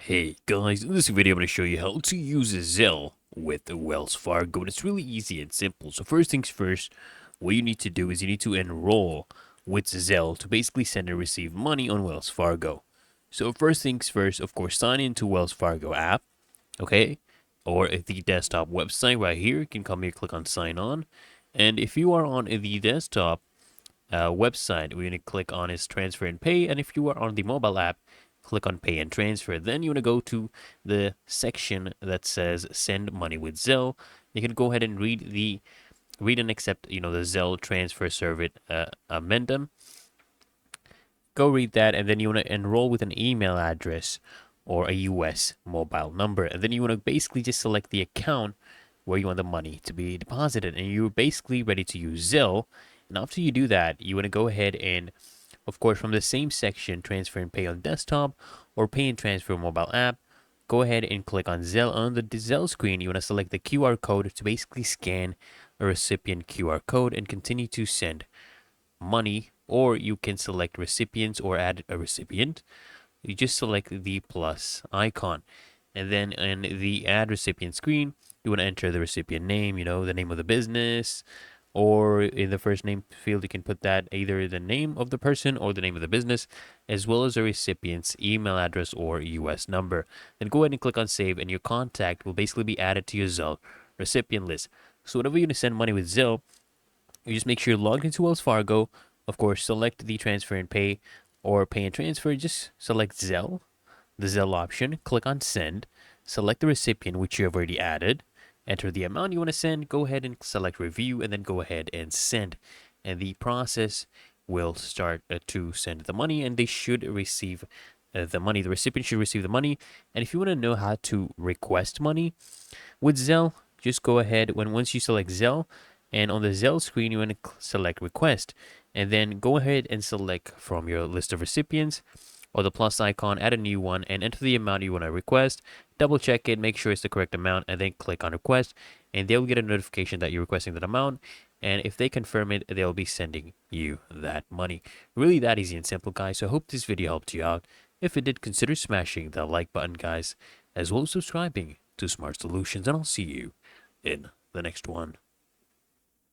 Hey guys, in this video I'm going to show you how to use Zelle with Wells Fargo, and it's really easy and simple. So first things first, what you need to do is you need to enroll with Zelle to basically send and receive money on Wells Fargo. So first things first, of course, sign into Wells Fargo app, okay? Or the desktop website right here. You can come here, click on sign on. And if you are on the desktop website, we're going to click on is transfer and pay. And if you are on the mobile app, click on pay and transfer. Then you want to go to the section that says send money with Zelle. You can go ahead and read and accept, the Zelle transfer service amendment. Go read that, and then you want to enroll with an email address or a US mobile number. And then you want to basically just select the account where you want the money to be deposited, and you're basically ready to use Zelle. And after you do that, you want to go ahead and, of course, from the same section, transfer and pay on desktop or pay and transfer mobile app, go ahead and click on Zelle. On the Zelle screen, you want to select the QR code to basically scan a recipient QR code and continue to send money, or you can select recipients or add a recipient. You just select the plus icon, and then in the add recipient screen, you want to enter the recipient name, the name of the business, or in the first name field, you can put that either the name of the person or the name of the business, as well as the recipient's email address or US number. Then go ahead and click on save, and your contact will basically be added to your Zelle recipient list. So whenever you're going to send money with Zelle, you just make sure you're logged into Wells Fargo. Of course, select the transfer and pay or pay and transfer. Just select Zelle, the Zelle option, click on send, select the recipient which you have already added, enter the amount you want to send, go ahead and select review, and then go ahead and send. And the process will start to send the money, and they should receive the money. The recipient should receive the money. And if you want to know how to request money with Zelle, just go ahead once you select Zelle, and on the Zelle screen, you want to select request, and then go ahead and select from your list of recipients or the plus icon, add a new one, and enter the amount you want to request. Double check it, make sure it's the correct amount, and then click on request, and they'll get a notification that you're requesting that amount. And if they confirm it, they'll be sending you that money. Really that easy and simple, guys. So I hope this video helped you out. If it did, consider smashing that like button, guys, as well as subscribing to Smart Solutions, and I'll see you in the next one.